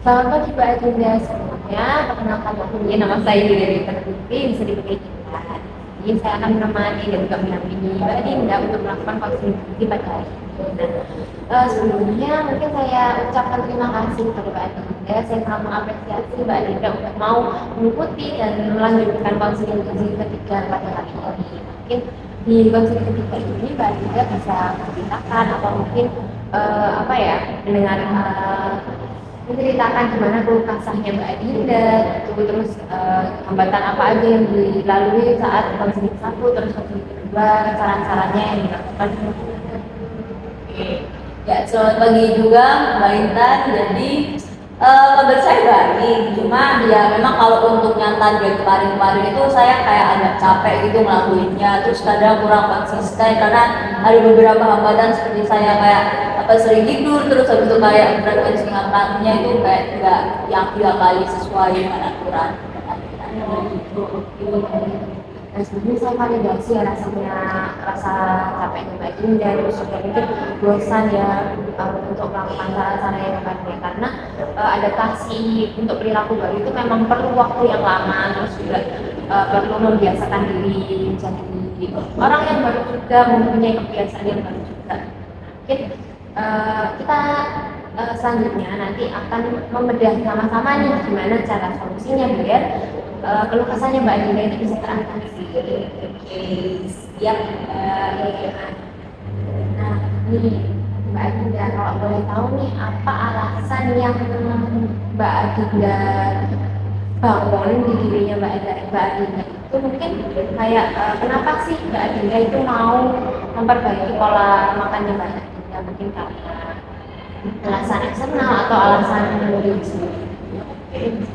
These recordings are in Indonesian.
Bagi Mbak Adinda semuanya, perkenalkan waktunya nama saya Yuli Tertuti, bisa dipanggil kita. Jadi saya akan menemani dan juga mendampingi Mbak Adinda untuk melakukan vaksinasi pada hari ini. Nah, sebelumnya mungkin saya ucapkan terima kasih kepada Mbak Adinda. Saya sangat mengapresiasi Mbak Adinda untuk mau mengikuti dan melanjutkan vaksinasi ketiga pada hari ini. Mungkin di vaksin ketiga ini Mbak Adinda bisa menceritakan atau mungkin apa ya, mendengar menceritakan gimana keluh kesahnya Mbak Adinda, terus hambatan apa aja yang dilalui saat vaksin satu, terus vaksin kedua, saran-sarannya yang dilakukan. Oke. Ya, selamat pagi juga Mbak Intan. Jadi kabar saya baik, cuma ya memang kalau untuk nyantai dari kemarin-kemarin itu saya kayak agak capek gitu ngelakuinnya, terus kadang kurang konsisten karena ada beberapa hambatan seperti saya kayak apa sering tidur, terus habis itu kayak frekuensi ngangkatnya itu kayak tidak yang 3 kali sesuai dengan aturan. Dan sebelumnya saya validasi ya rasa capeknya Mbak Adinda, terus juga mungkin bosan ya untuk melakukan cara-cara yang baru karena adaptasi untuk perilaku baru itu memang perlu waktu yang lama, terus juga perlu membiasakan diri menjadi orang yang baru juga mempunyai kebiasaan yang baru juga. Mungkin kita selanjutnya nanti akan membedah sama-sama nih gimana cara solusinya biar keluh kesahnya Mbak Adinda itu bisa teratasi. Oke, siap. Nah, ini Mbak Adinda, kalau boleh tahu nih apa alasan yang Mbak Adinda bangun di dirinya Mbak Adinda itu mungkin kayak kenapa sih Mbak Adinda itu mau memperbaiki pola makannya Mbak Adinda, mungkin karena alasan eksternal atau alasan diri sendiri.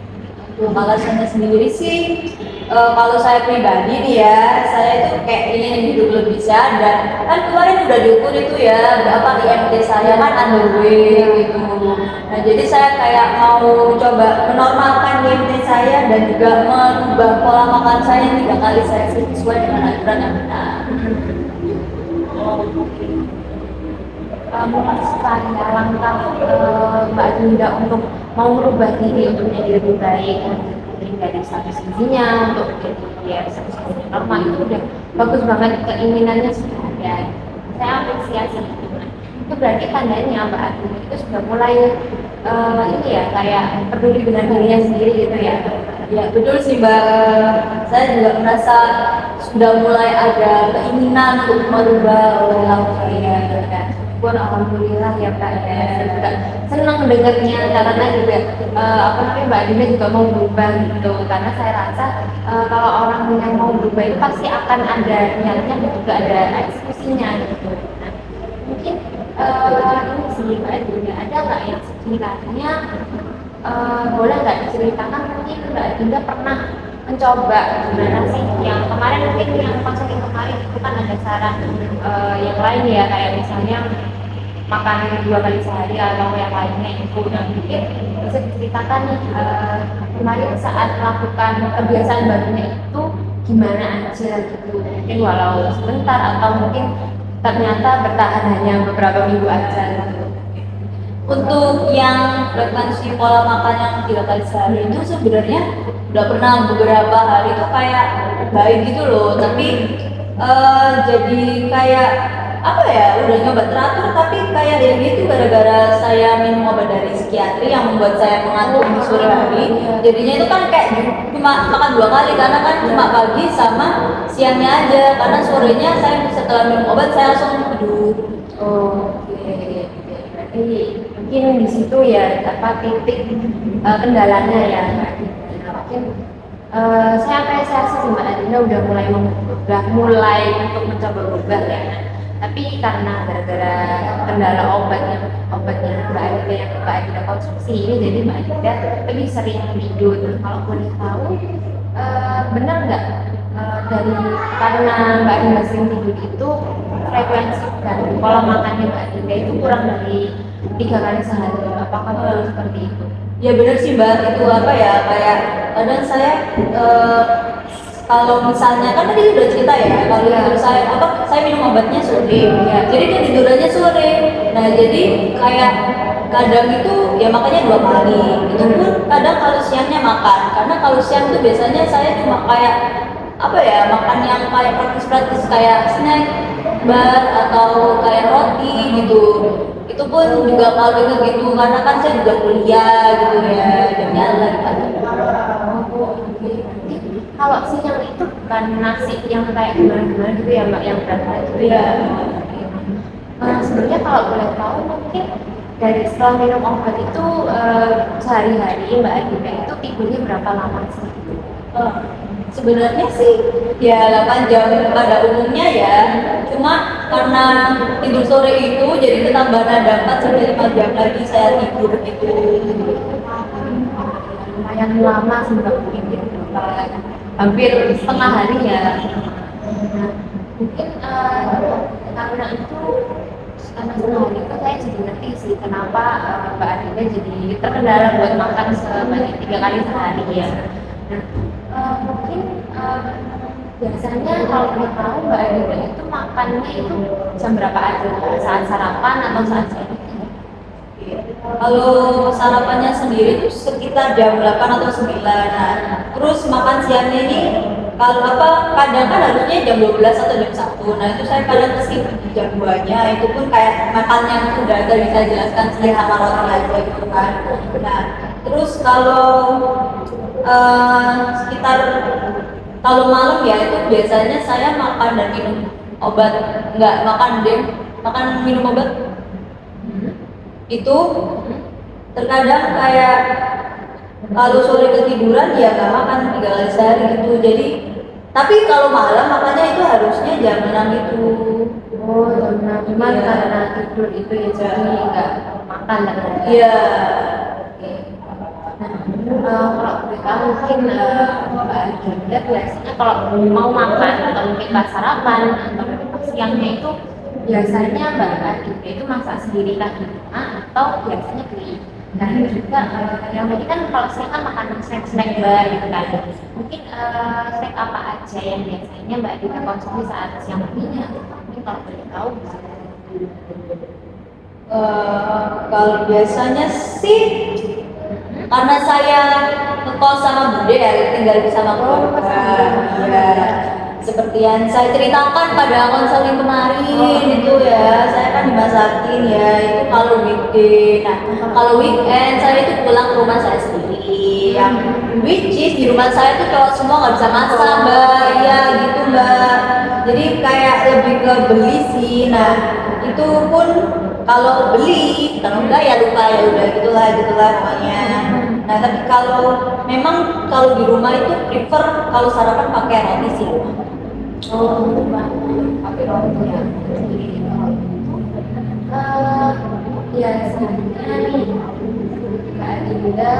Untuk alasannya sendiri sih, kalau saya pribadi nih ya, saya itu kayak ingin hidup lebih sehat dan kan kemarin udah diukur itu ya, berapa IMT saya kan underweight gitu. Nah jadi saya kayak mau coba menormalkan IMT saya dan juga mengubah pola makan saya 3 kali saya sesuai dengan aturan yang benar. Mungkin saya langkah Mbak Adinda untuk mau merubah diri untuk menjadi lebih baik, dari status gizinya untuk menjadi status gizinya normal itu udah bagus banget, keinginannya sudah ada. Saya apresiasi itu. Itu berarti tandanya Mbak Adinda itu sudah mulai ini ya kayak peduli dengan dirinya sendiri gitu ya. Ya betul sih Mbak, saya juga merasa sudah mulai ada keinginan untuk merubah perilaku saya kan. Alhamdulillah ya Kak ya, saya juga senang dengarnya karena juga apa namanya Mbak Adinda juga mau berubah gitu, karena saya rasa kalau orang yang mau berubah itu pasti akan ada niatnya dan juga ada eksekusinya gitu. Nah, mungkin ini sih Mbak Adinda, ada nggak yang sekiranya boleh nggak diceritakan mungkin Mbak Adinda pernah mencoba gimana sih yang kemarin, mungkin yang konseling kemarin itu kan ada saran yang lain ya, kayak misalnya makan 2 kali sehari atau yang lainnya itu. Nah, mungkin bisa diceritakan nih kemarin saat melakukan kebiasaan barunya itu gimana aja gitu, mungkin walau sebentar atau mungkin ternyata bertahan hanya beberapa minggu aja gitu. Untuk yang frekuensi pola makan yang 3 kali sehari itu sebenarnya udah pernah beberapa hari itu kayak baik gitu loh, tapi jadi kayak apa ya, udah nyoba teratur tapi kayak ya gitu gara-gara saya minum obat dari psikiatri yang membuat saya mengantuk di sore hari. Jadinya itu kan kayak cuma makan 2 kali karena kan cuma pagi sama siangnya aja, karena sorenya saya setelah minum obat saya langsung tidur. Oke, berarti mungkin di situ ya apa titik kendalanya ya. Mungkin saya apresiasi sih Mbak Adinda udah mulai untuk mencoba berubah ya. Tapi karena gara-gara kendala obatnya Mbak Adinda yang Mbak Adinda konsumsi ini, jadi Mbak Adinda lebih sering tidur. Kalau boleh tahu benar nggak dari karena Mbak Adinda sering tidur itu frekuensi dan pola makannya Mbak Adinda itu kurang dari 3 kali sehari, apakah betul seperti itu? Ya benar sih Mbak, itu apa ya, kayak kadang saya kalau misalnya kan tadi udah cerita ya, kalau tidur saya minum obatnya sore ya, jadi dia tidurannya sore. Nah jadi kayak kadang itu ya makanya 2 kali. Itu pun kadang kalau siangnya makan, karena kalau siang tuh biasanya saya cuma kayak apa ya, makan yang kayak praktis-praktis kayak snack bar atau kayak roti gitu. Itu pun juga kalau dengar gitu karena kan saya juga kuliah gitu ya, jamnya lagi pagi. Kalau siang itu bukan nasi yang kayak gimana-gimana gitu ya Mbak, yang berat-berat gitu ya. Sebenarnya kalau boleh tahu mungkin dari setelah minum obat itu sehari-hari Mbak Adinda itu tidurnya berapa lama sih? Sebenarnya sih ya 8 jam pada umumnya ya, cuma karena tidur sore itu jadi ketambahan ada 4 sampai 5 jam lagi saya tidur gitu. Lumayan lama sih Mbak, mungkin ya, hampir setengah hari ya. Nah, mungkin karena itu karena setengah hari itu saya jadi ngerti sih kenapa Mbak Adinda jadi terkendala buat makan sebanyak 3 kali sehari ya. Nah, mungkin biasanya kalau boleh tahu Mbak Adinda itu makannya itu jam berapa aja? Saat sarapan atau saat siang? Kalau sarapannya sendiri itu sekitar jam 8 atau 9. Nah, terus makan siangnya ini kalau apa kadang kan harusnya jam 12 atau jam 1. Nah, itu saya kadang skip di jam 2-nya. Itu pun kayak makan yang udah tadi saya jelaskan sih sama roti aja gitu kan. Nah, terus kalau sekitar kalau malam ya itu biasanya saya makan dan minum obat, nggak makan deh, makan minum obat itu terkadang kayak kalau sore ketiduran ya nggak makan 3 kali sehari gitu. Jadi tapi kalau malam makannya itu harusnya jam 6 itu. Oh, jam 6. Cuman Iya. karena tidur itu ya jadi nggak makan dan Iya. kalau boleh tahu mungkin Mbak Adinda biasanya kalau mau makan atau mungkin pas sarapan atau mungkin pas siangnya itu biasanya Mbak Adinda itu masak sendiri kah di rumah atau biasanya beli? Dan juga yang tadi kan kalau siang kan makan snack bar gitu kan, mungkin snack apa aja yang biasanya Mbak Adinda konsumsi saat siang harinya? Mungkin kalau boleh tahu bisa. Kalau biasanya sih karena saya ngekos sama Bude ya, tinggal bersama keluarga. Ya, seperti yang saya ceritakan pada konseling kemarin itu ya, saya kan dimasakin ya itu kalau weekday. Nah, kalau weekend saya itu pulang ke rumah saya sendiri. Yang which is di rumah saya tuh cowok semua nggak bisa masak Mbak, ya gitu Mbak. Jadi kayak lebih ke beli sih. Nah, itu pun kalau beli, kalau enggak ya lupa ya udah gitulah pokoknya. Nah tapi kalau memang kalau di rumah itu prefer kalau sarapan pakai roti sih. Oh, pakai roti ya. Ya sebenarnya nih Mbak Adinda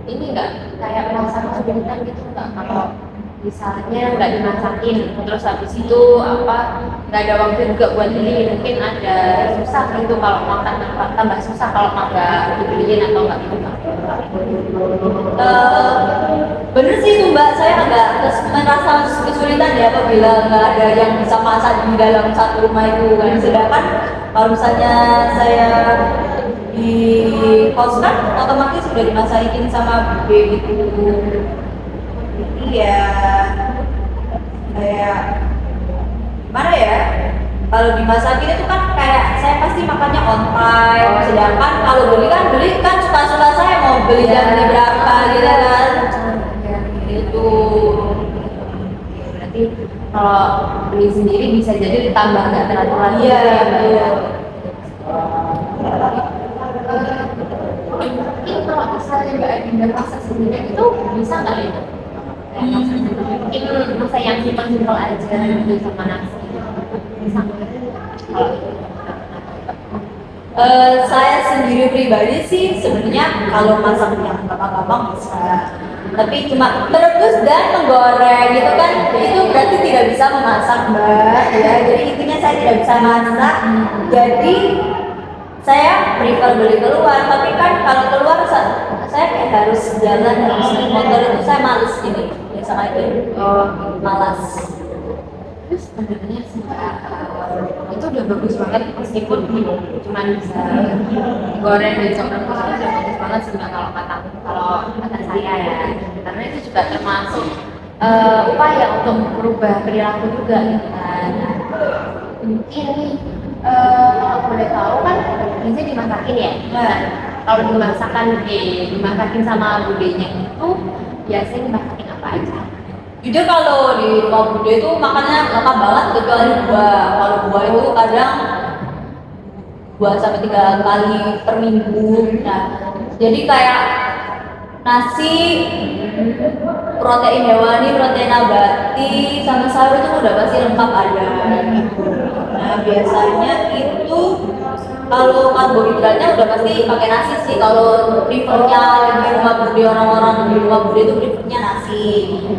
ini nggak kayak merasa kesulitan gitu nggak kalau misalnya nggak dimasakin terus habis itu nggak ada waktu juga buat beli, mungkin ada susah gitu kalau makan tambah susah kalau nggak dibeliin atau nggak gitu Mbak. Bener sih itu Mbak, saya agak merasa kesulitan ya apabila nggak ada yang bisa masak di dalam satu rumah itu kan. Sedangkan kalau misalnya saya di kos kan otomatis sudah dimasakin sama Bude gitu. Iya, kayak gimana ya? Kalau dimasakin itu kan kayak saya pasti makannya on time. Sedangkan kalau beli kan suka-suka saya mau beli jam berapa gitu kan. Itu Berarti kalau beli sendiri bisa jadi ditambah nggak teratur iya ya Mbak ya. betul. Mungkin kalau misalnya Mbak Adinda masak sendiri itu bisa nggak ya? Mungkin masak yang simpel aja gitu sama nasi. Bisa nggak? Saya sendiri pribadi sih sebenarnya kalau masak yang gampang-gampang bisa. Tapi cuma merebus dan menggoreng gitu kan itu berarti tidak bisa memasak Mbak ya. Jadi intinya saya tidak bisa masak. Jadi saya prefer beli keluar, tapi kan kalau keluar saya kayak harus jalan, harus naik motor itu saya males ini biasa kayak gitu. Oh, Malas. itu sebenarnya sih Kak, itu udah bagus banget meskipun cuma bisa goreng dan coba itu udah bagus banget sih Mbak, kalau kata saya ya, karena itu juga termasuk upaya untuk merubah perilaku juga gitu kan. Mungkin nih kalau boleh tahu kan biasanya dimasakin ya. Nah, kalau dimasakin sama budenya itu biasanya dimasakin apa aja? Jujur kalau di rumah bude itu makannya lengkap banget kecuali buah. Kalau buah itu kadang 2 sampai 3 kali per minggu. Nah, jadi kayak nasi, protein hewani, protein nabati, sama sayur itu udah pasti lengkap ada. Nah, biasanya itu kalau karbohidratnya udah pasti pakai nasi sih. Kalau prefernya di rumah bude, orang-orang di rumah bude itu prefernya nasi.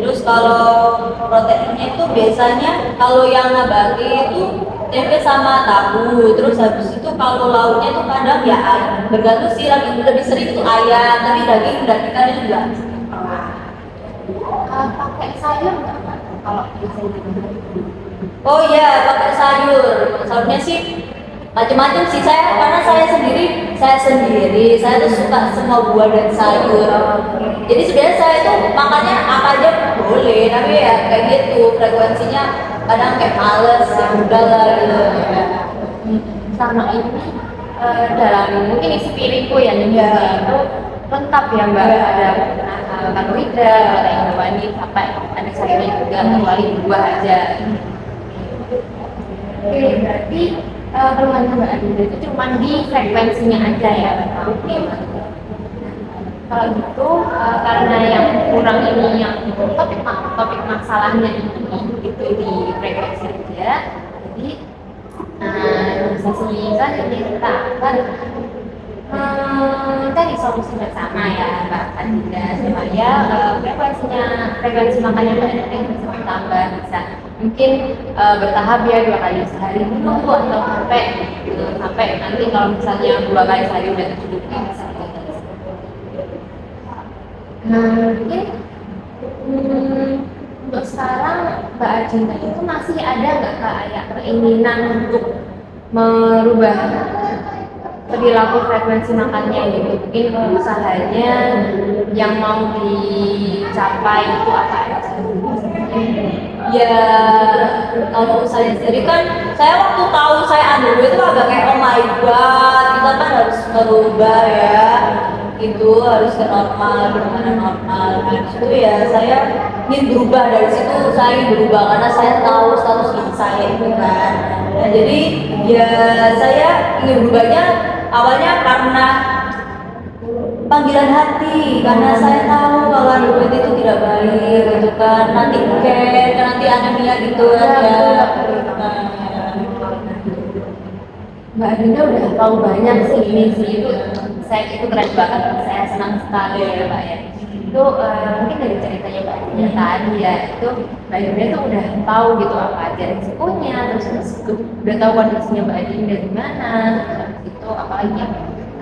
Terus kalau proteinnya itu biasanya kalau yang nabati itu tempe sama tahu. Terus habis itu kalau lauknya itu kadang ya ayam. Bergantung sih, lebih sering itu ayam, tapi daging dan ikannya juga. Pakai sayur nggak Mbak? Kalau biasanya Oh iya, pakai sayur. Sayurnya sih macam-macam sih, karena saya tuh suka semua buah dan sayur. Jadi sebenarnya saya tuh makannya apa aja boleh, tapi ya kayak gitu frekuensinya kadang kayak males ya udah lah gitu ya. sama ini dalam mungkin isi piringku ya itu lengkap ya Mbak, ada karbohidrat, protein hewani, sampai ada sayurnya juga, kecuali buah aja. Oke, berarti keluhannya Mbak Adinda itu cuma di frekuensinya aja ya. Oke. Kalau gitu karena yang kurang ini yang topik masalahnya ini itu di frekuensi aja. Jadi sesi selanjutnya kita akan cari solusi bersama ya Mbak Adinda supaya frekuensi makannya Mbak Adinda bisa bertambah, bisa mungkin bertahap ya 2 kali sehari dulu atau sampai nanti kalau misalnya 2 kali sehari udah cukup bisa. Mungkin untuk sekarang Mbak Adinda itu masih ada nggak kayak keinginan untuk merubah perilaku frekuensi makannya gitu? Mungkin usahanya yang mau dicapai itu apa aja? Ya kalau saya sendiri kan, saya waktu tahu saya underweight itu agak kayak oh my god, kita kan harus merubah ya, itu harus ke normal, benar normal. Itu ya saya ingin berubah, dari situ saya ingin berubah karena saya tahu status hidup saya itu kan. Nah jadi ya saya ingin berubahnya awalnya karena panggilan hati, karena saya tahu kalau underweight itu tidak baik gitu kan, nanti nanti anemia gitu kan ya. Mbak Adinda udah tahu banyak sih ini sih, itu keren banget, saya senang sekali ya Mbak ya. Itu mungkin dari ceritanya Mbak Adinda tadi ya, itu Mbak Adinda itu udah tahu gitu apa aja risikonya, terus itu udah tahu kondisinya Mbak Adinda gimana, terus itu apalagi ya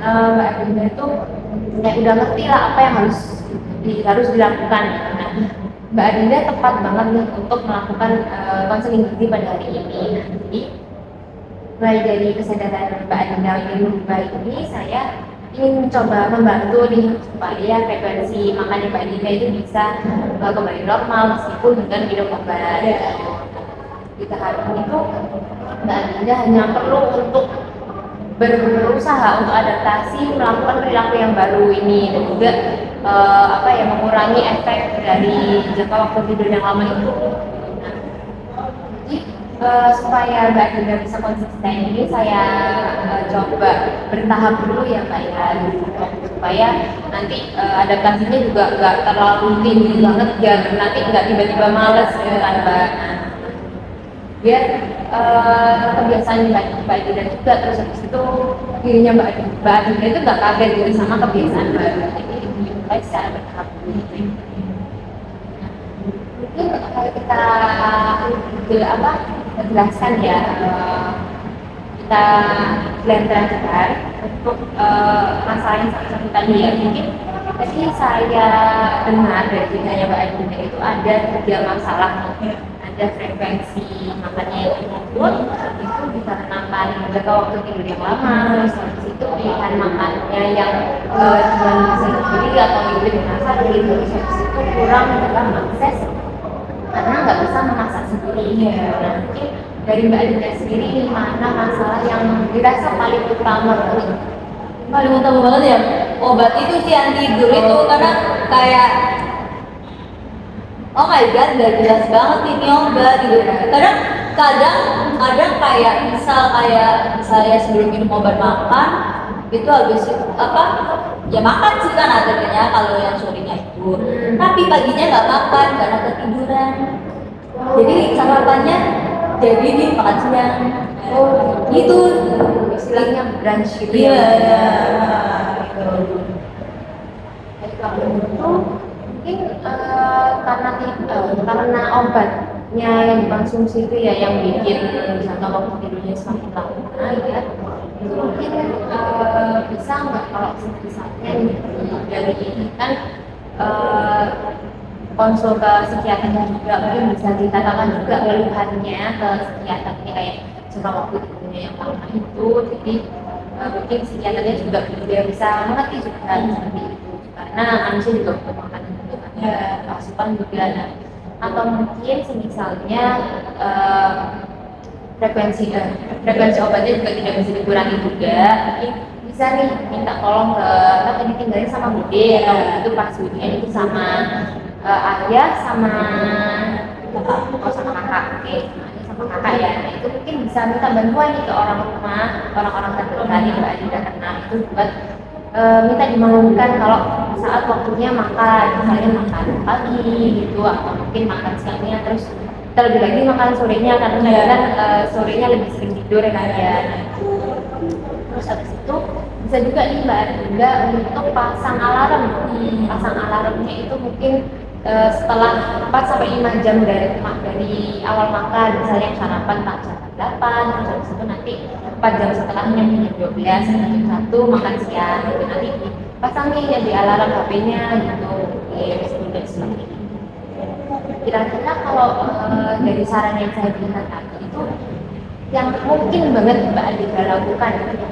Mbak Adinda itu ya udah ngerti lah apa yang harus dilakukan. Nah, Mbak Adinda tepat banget nih untuk melakukan konseling gizi pada hari ini. Nah, jadi mulai dari kesadaran Mbak Adinda ingin berubah ini, saya ingin mencoba membantu nih supaya frekuensi makannya Mbak Adinda itu bisa kembali normal meskipun dengan minum obat. Di tahap ini tuh Mbak Adinda hanya perlu untuk berusaha untuk adaptasi, melakukan perilaku yang baru ini, dan juga mengurangi efek dari jangka waktu tidur yang lama itu. Jadi supaya Mbak Adinda bisa konsisten ini, saya coba bertahap dulu ya Mbak ya, supaya nanti adaptasinya juga nggak terlalu tinggi banget, biar nanti nggak tiba-tiba males gitu kan Mbak. Biar kebiasaan Mbak Adinda juga, terus habis itu dirinya Mbak Adinda itu nggak kaget gitu sama kebiasaan baru. Jadi dimulai secara bertahap. Mungkin kalau kita jelaskan ya, kita jelaskan untuk masalah yang satu tadi ya. Mungkin tadi saya dengar dari ceritanya Mbak Adinda itu ada 3 masalah. Ada ada frekuensi makannya yang menurun itu dikarenakan jangka waktu tidur yang lama, terus habis itu pilihan makannya yang cuma bisa dibeli atau dibeli dengan sakit, terus habis itu kurang dalam akses karena nggak bisa memasak sendiri. Nah, mungkin dari Mbak Adinda sendiri nih, mana masalah yang dirasa paling utama banget? Paling utama banget ya obat itu sih yang tidur itu, karena kayak oh my god gak jelas banget ini obat gitu. Kadang kayak misal kayak saya sebelum minum obat makan itu habis apa ya makan sih kan akhirnya kalau yang sorenya itu, tapi paginya nggak makan karena ketiduran, jadi sarapannya jadi di makan siang. Gitu Istilahnya brunch gitu iya ya. gitu. Jadi kalau itu mungkin karena obatnya yang dikonsumsi itu ya yang bikin jangka waktu tidurnya semakin lama ya, itu mungkin bisa nggak kalau misalnya dari ini kan konsul ke psikiaternya juga, mungkin bisa dikatakan juga keluhannya ke psikiaternya kayak jangka waktu tidurnya yang lama itu, jadi mungkin psikiaternya juga bisa mengerti juga seperti itu, karena manusia juga butuh makan juga kan, asupan juga. Nah, atau mungkin misalnya frekuensi obatnya juga tidak bisa dikurangi juga, mungkin bisa nih minta tolong ke kan ditinggalin sama bude atau itu pas budenya itu sama ayah sama kakak, oke, sama kakak ya. Nah, itu mungkin bisa minta bantuan nih ke orang-orang terdekat yang Mbak Adinda kenal itu buat minta dibangunkan kalau saat waktunya makan, misalnya makan pagi gitu, atau mungkin makan siangnya, terus terlebih lagi makan sorenya karena kan sorenya lebih sering tidur kan ya. Terus habis itu bisa juga nih Mbak Adinda untuk pasang alarm. Pasang alarmnya itu mungkin setelah 4-5 jam dari awal makan, misalnya sarapan jam 8, terus habis itu nanti 4 jam setelahnya jam 12 sampai jam 1 makan siang gitu, nanti pasangnya ya di alarm HP-nya gitu. Sudah seperti itu. Kira-kira kalau dari saran yang saya berikan tadi itu yang mungkin banget Mbak Adinda lakukan gitu.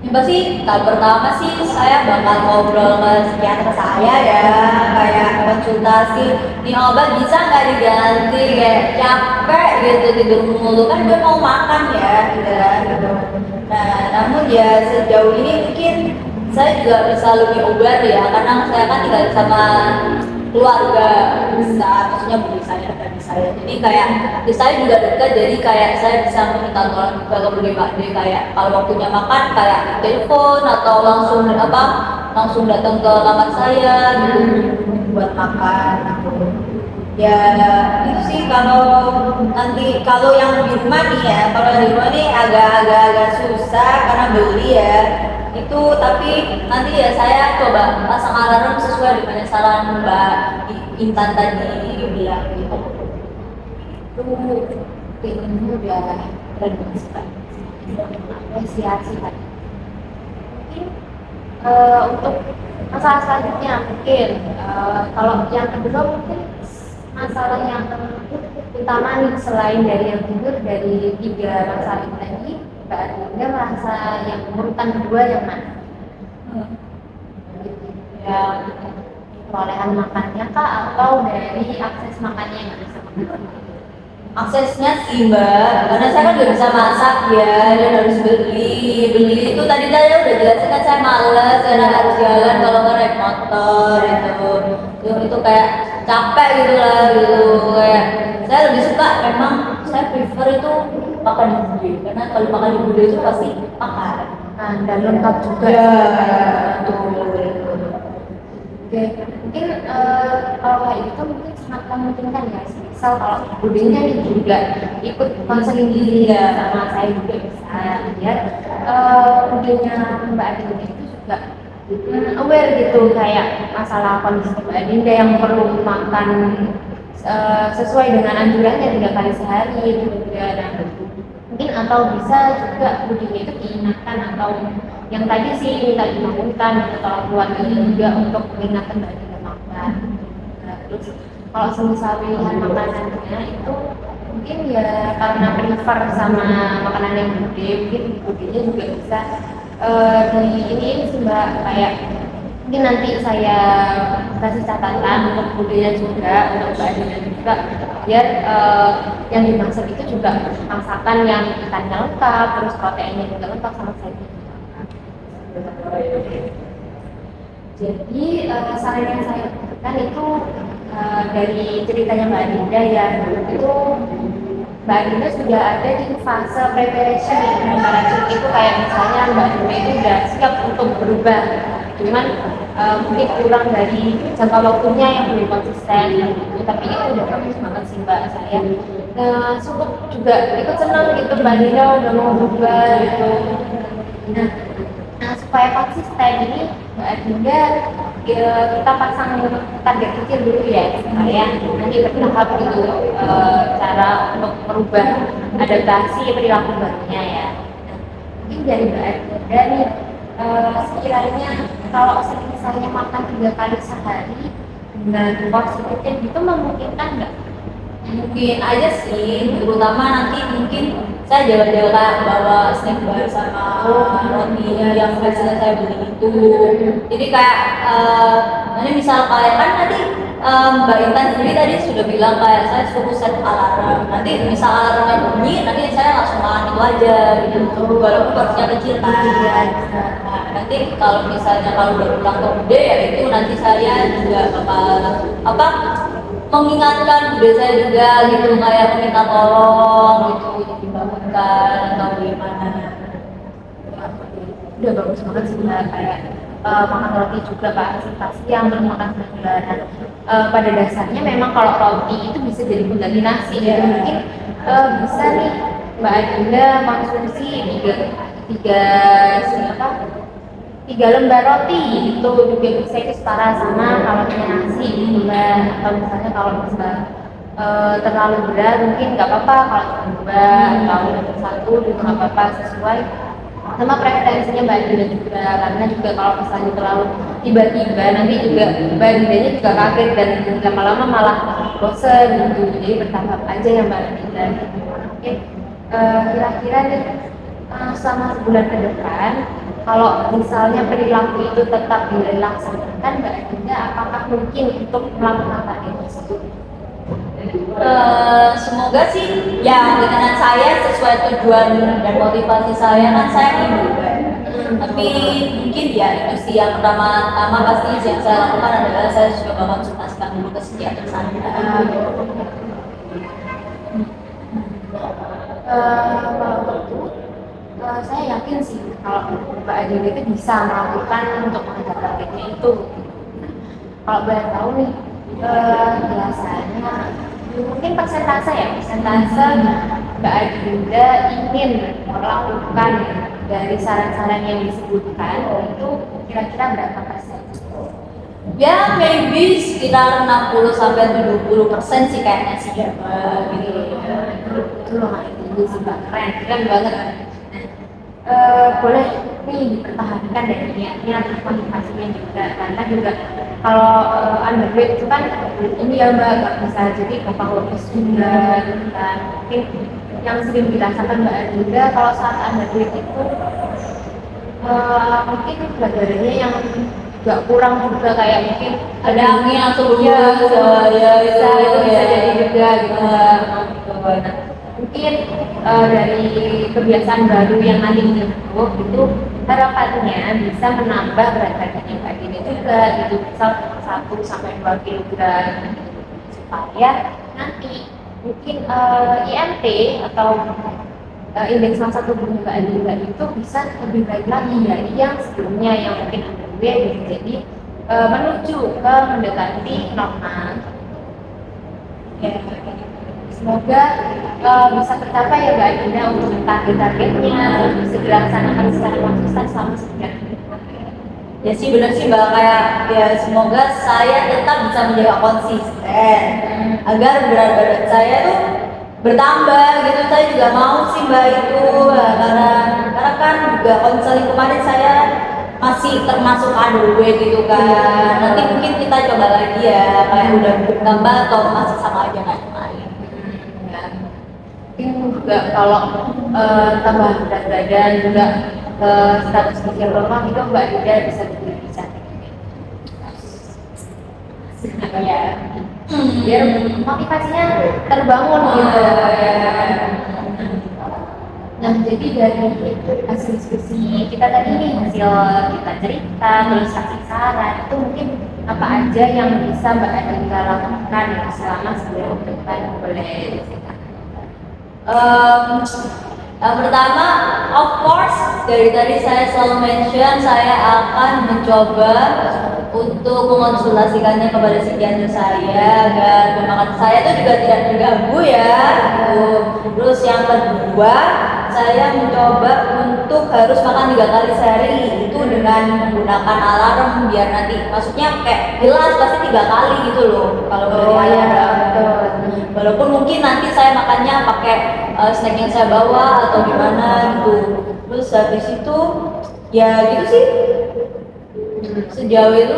Yang pasti tahap pertama sih saya bakal ngobrol ke psikiater saya ya, kayak konsultasi nih obat bisa nggak diganti, kayak capek gitu tidur mulu kan dia mau makan ya gitu kan gitu. Nah namun ya sejauh ini mungkin saya juga bisa lebih aware ya, karena saya kan tinggal sama keluarga besar, maksudnya budi saya dan saya, jadi kayak saya juga dekat, jadi kayak saya bisa meminta tolong juga ke budi Pak D, kayak kalau waktunya makan kayak telepon atau langsung datang ke kamar saya gitu buat makan gitu. Ya itu sih kalau nanti kalau yang di rumah nih ya, kalau di rumah nih agak susah karena beli ya itu, tapi nanti ya saya coba pasang alarm sesuai dengan saran Mbak Intan tadi bilang gitu. Itu ini udah keren banget sih Pak, apresiasi Pak. Mungkin untuk masalah selanjutnya mungkin kalau yang kedua mungkin masalah yang utama nih selain dari yang tidur, dari 3 masalah itu tadi, Mbak Adinda merasa yang urutan kedua yang mana? Ya, perolehan makannya kah atau dari akses makannya yang nggak bisa makan? Aksesnya sih Mbak, karena saya kan nggak bisa masak ya dan harus beli itu tadi saya udah jelasin kan, saya males karena harus jalan kalau nggak naik motor itu kayak capek gitu lah gitu, kayak saya lebih suka memang saya prefer itu makan di bude, karena kalau makan di bude itu pasti makan Dan lengkap juga ya, Oke, mungkin kalau kayak gitu mungkin sangat memungkinkan ya, misal kalau budenya nih juga ikut konseling diri ya sama saya juga bisa biar budenya Mbak Adinda itu juga aware gitu, kayak masalah kondisi Mbak Adinda yang perlu makan sesuai dengan anjurannya 3 kali sehari itu juga. Dan mungkin atau bisa juga budenya itu diingatkan, atau yang tadi sih minta dibangunkan atau keluarga juga untuk mengingatkan Mbak Adinda makan. Terus kalau semisal pilihan makanannya itu mungkin ya karena prefer sama makanan yang gede, mungkin budenya juga bisa di ini sih Mbak, kayak mungkin nanti saya kasih catatan untuk budenya juga, untuk Mbak Adina juga, biar yang dimasak itu juga masakan yang ikannya lengkap, terus proteinnya juga lengkap sama sayurnya. Jadi saran yang saya berikan itu dari ceritanya Mbak Adinda ya, itu Mbak Adinda sudah ada di fase preparation itu kayak misalnya Mbak Adinda itu sudah siap untuk berubah, cuman mungkin kurang dari jangka waktunya yang belum konsisten gitu, tapi itu udah bagus banget sih Mbak saya. Cukup juga ikut senang gitu Mbak Adinda udah mau berubah gitu. Nah, supaya konsisten ini Mbak Adinda kita pasang target kecil dulu ya, supaya nanti bertahap gitu cara untuk merubah adaptasi perilaku barunya ya. Nah, mungkin dari Mbak Adinda nih sekiranya kalau misalnya makan 3 kali sehari dengan porsi kecil gitu memungkinkan nggak? Mungkin aja sih, terutama nanti mungkin saya jalan-jalan bawa snack bar sama roti yang biasanya saya beli itu. Jadi kayak nanti misal kayak kan nanti Mbak Intan sendiri tadi sudah bilang kayak saya suruh set alarm. Nanti misal alarmnya bunyi, nanti saya langsung makan itu aja gitu. Walaupun porsinya kecil kan. Nah, nanti kalau misalnya kalau udah pulang ke bude ya itu nanti saya juga bakal apa mengingatkan bude saya juga gitu, kayak meminta tolong gitu untuk dibangunkan atau gimana. Udah bagus banget sih Mbak, kayak makan roti juga Pak, pasti yang makan bulan. Pada dasarnya memang kalau roti itu bisa jadi pengganti nasi ya, mungkin bisa nih Mbak Adinda konsumsi tiga lembar roti itu juga bisa, itu setara sama kalorinya nasi gitu Mbak. Atau misalnya kalau terlalu berat mungkin nggak apa-apa kalau cuma 2 atau 1 juga nggak apa-apa, sesuai sama preferensinya Mbak Adinda juga, karena juga kalau misalnya terlalu tiba-tiba nanti juga Mbak Adindanya juga kaget dan lama-lama malah bosen gitu. Jadi bertahap aja ya Mbak Adinda. Oke, kira-kira nih selama sebulan ke depan kalau misalnya perilaku itu tetap dilaksanakan Mbak Adinda, apakah mungkin untuk melakukan target tersebut? Semoga sih ya dengan saya sesuai tujuan dan motivasi saya, kan saya ibu kan. Tapi mungkin ya itu sih yang pertama pasti yang saya lakukan adalah saya juga konsultasikan dulu ke psikiater saya. Kalau itu saya yakin sih kalau Mbak Adinda itu bisa melakukan untuk mengejar targetnya itu. Kalau boleh tahu nih, biasanya mungkin persentase Mbak Adinda ingin melakukan dari saran-saran yang disebutkan itu kira-kira berapa persen? Ya maybe sekitar 60-70% sih kayaknya sih ya gitu. Itu lumayan tinggi sih Mbak, keren banget. Boleh nih dipertahankan dari niatnya terus motivasinya juga, karena juga kalau underweight itu kan ini ya Mbak, nggak bisa jadi gampang lupus juga gitu kan. Mungkin yang sering dirasakan Mbak Adinda kalau saat underweight itu mungkin berat badannya yang juga kurang juga, kayak mungkin Ada angin atau ya, ya bisa itu bisa ya. jadi juga gitu Mbak. Nah, mungkin dari kebiasaan baru yang nanti dibentuk itu harapannya bisa menambah berat badannya Mbak Adinda juga gitu, misal 1-2 kilogram supaya nanti mungkin IMT atau indeks massa tubuh Mbak Adinda itu bisa lebih baik lagi dari yang sebelumnya yang mungkin underweight, jadi menuju ke mendekati normal. Ya, semoga bisa tercapai ya Mbak Adinda untuk target-targetnya, bisa dilaksanakan secara konsisten selama sebulan. Ya sih benar sih Mbak, kayak ya semoga saya tetap bisa menjaga konsisten agar berat badan saya tuh bertambah gitu. Saya juga mau sih Mbak itu karena kan juga kalau misalnya kemarin saya masih termasuk underweight gitu kan. Nanti mungkin kita coba lagi ya, kayak udah bertambah atau masih sama aja kayak kemarin. Ya. Mungkin juga kalau tambah berat badan juga status gizi lemah itu Mbak Dinda bisa berbicara. Ya, biar motivasinya terbangun gitu. Nah, jadi dari hasil diskusi kita tadi nih, hasil kita cerita, terus kasih saran, itu mungkin apa aja yang bisa Mbak Dinda lakukan selama sebelum depan, boleh diceritakan? Yang pertama, of course, dari tadi saya selalu mention saya akan mencoba untuk mengonsultasikannya kepada psikiater saya agar pemakan saya itu juga tidak terganggu ya. Terus yang kedua, saya mencoba untuk harus makan 3 kali sehari itu dengan menggunakan alarm biar nanti, maksudnya kayak jelas pasti 3 kali gitu loh kalau berarti betul. walaupun mungkin nanti saya makannya pakai snack yang saya bawa atau gimana gitu. Terus habis itu ya gitu sih sejauh itu.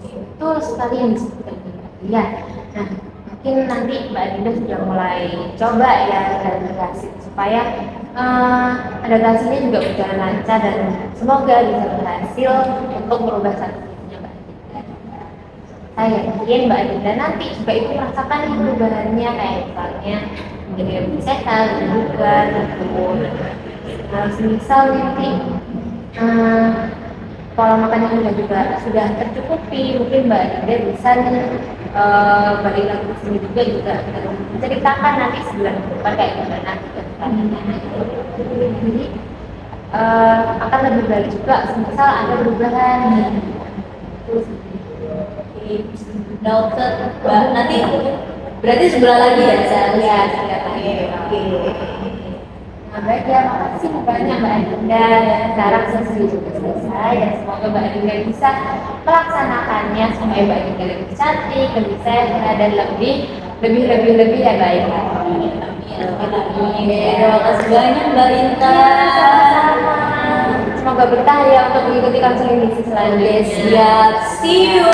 Betul sekali yang disebutkan. Ya, nah mungkin nanti Mbak Dinda sudah mulai coba ya adaptasi supaya adaptasinya juga berjalan lancar dan semoga bisa berhasil untuk merubah statusnya Mbak Dinda. Saya yakin Mbak Dinda nanti juga itu merasakan perubahannya, kayak misalnya menjadi lebih sehat, lebih bugar, terus misal nanti pola makan yang sudah tercukupi, mungkin Mbak Dinda bisa nih balik lagi ke sini juga menceritakan nanti sebulan depan kayak gimana jadi akan lebih baik juga misal ada perubahan. Terus Noted, Mbak. Nanti berarti sebulan lagi ya saya lihat. Oke. Nah, baik ya, makasih banyak Mbak Dinda. Sekarang sesi sudah selesai dan semoga Mbak Dinda bisa melaksanakannya supaya Mbak Dinda lebih cantik, lebih sehat dan lebih ya baik. Terima kasih banyak Mbak Inta. Sama-sama. Semoga betah ya untuk mengikuti konseling gizi selanjutnya. Siap, see you.